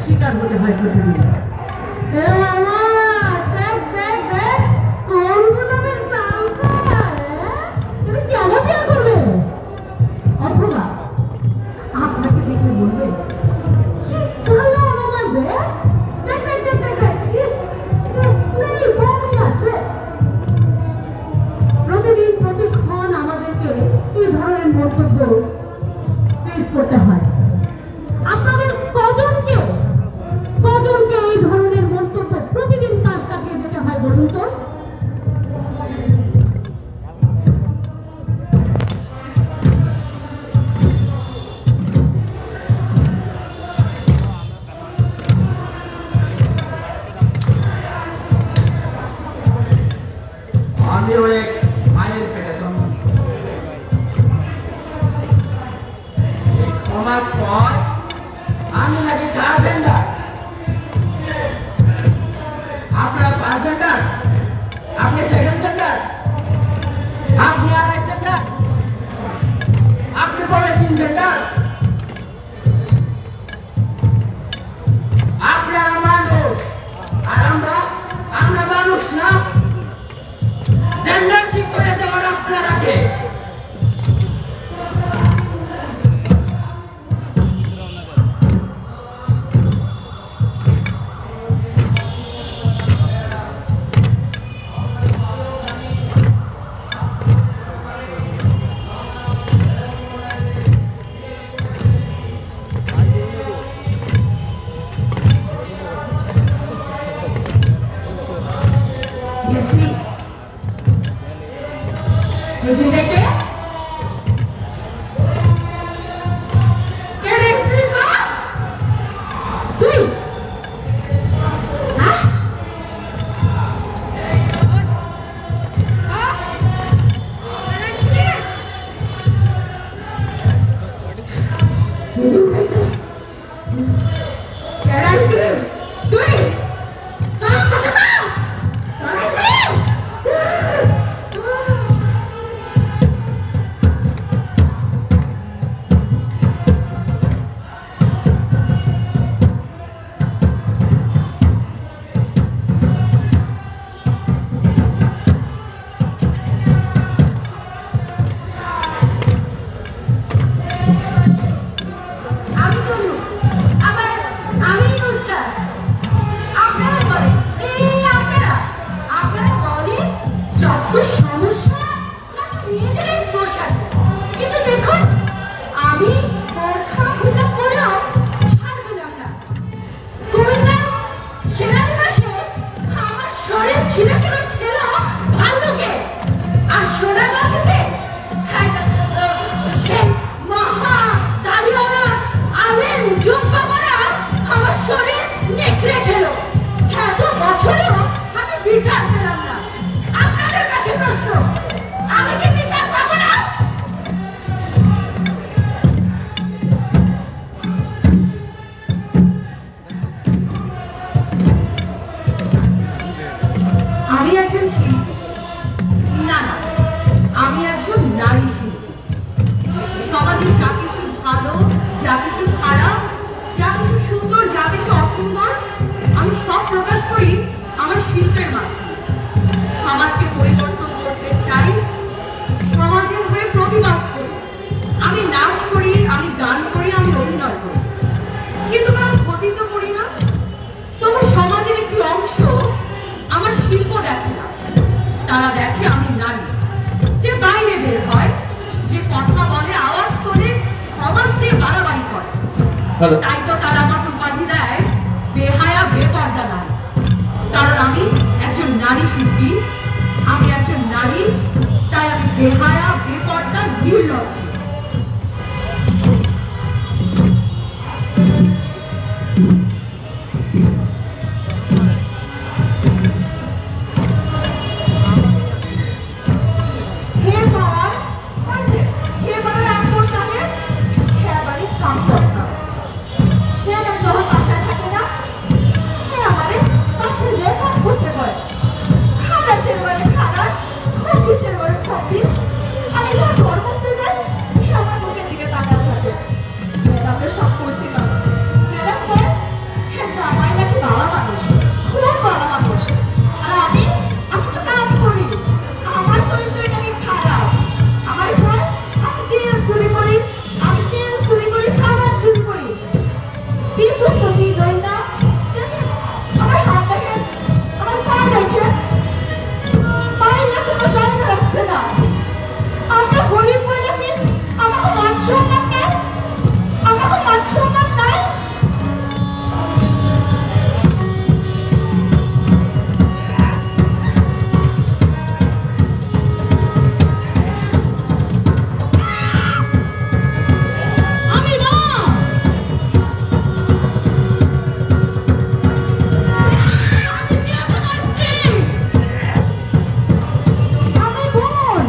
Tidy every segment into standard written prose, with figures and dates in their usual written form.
শিকার হতে হয় প্রতিদিন। অথবা আপনাকে দেখলে বলবে প্রতিদিন প্রতিক্ষণ আমাদেরকে এই ধরনের মন্তব্য ফেস করতে হয়। আপনাদের কজনকে এই ধরনের মন্তব্য প্রতিদিন পাশ কাটিয়ে যেতে হয় বলুন তো? আমিও এক মায়ের পেটে জন্ম সমাজ পর আমি নাকি ট্রান্সজেন্ডার, আপনারা ফার্স্ট জেন্ডার, আপনি সেকেন্ড জেন্ডার, আপনি আড়াই জেন্ডার, আপনি পরে তিন জেন্ডার, আপনারা মানুষ আর আমরা মানুষ না। জেন্ডার ঠিক করে দেওয়ার আপনারাকে দেখে তুই তারা দেখে আমি নারী, যে বাইরে বের হয়, যে কথা বলে, আওয়াজ তোলে, সমাজ দিয়ে বাড়াবাড়ি করে, তাই তো তারা আমাকে উপাধি দেয় বেহায়া বেপর্দা নারী। কারণ আমি একজন নারী শিল্পী, আমি একজন নারী, তাই আমি বেহায়া বেপর্দা নির্লজ্জ। এই দই না দেখেন, আমার হাত দেখেন, আমার পা দেখেন, পায়ে না কোনো জায়গা রাখছে না। আমরা গরিব বলে কি আমাকে মান সম্মান নাই? আমাকে মান সম্মান নাই? আমি না, আমি কেমন আছি? আমি বোন।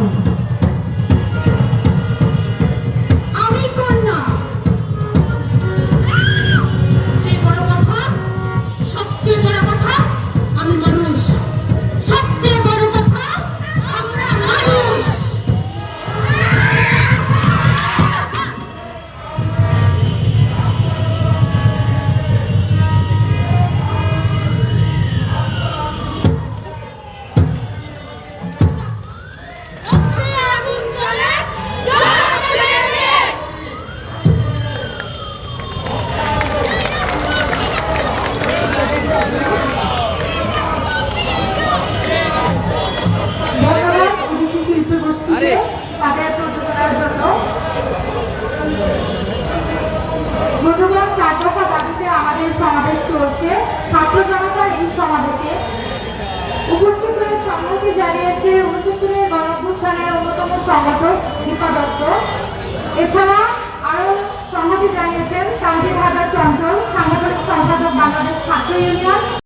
আমি কন্যা। সবচেয়ে বড় কথা, সবচেয়ে বড় কথা, আমি মানুষ। সবচেয়ে বড় কথা, আমরা মানুষ। ওপরে আগুন জ্বলে, জ্বলতে দেবে। ধন্যবাদ বিদেশি শিল্পী গোষ্ঠীকে তাদের প্রযোজনার জন্য। বন্ধুগণ, 4 দফা দাবিতে আমাদের সমাবেশ চলছে। ছাত্র জনতার এই সমাবেশে উপস্থিত হয়ে সংহতি জানিয়েছে 69 গণঅভ্যুত্থানের অন্যতম সংগঠক দীপা দত্ত। এছাড়া আরো সংহতি জানিয়েছেন তানভীর হায়দার চঞ্চল, সাংগঠনিক সম্পাদক বাংলাদেশ ছাত্র ইউনিয়ন,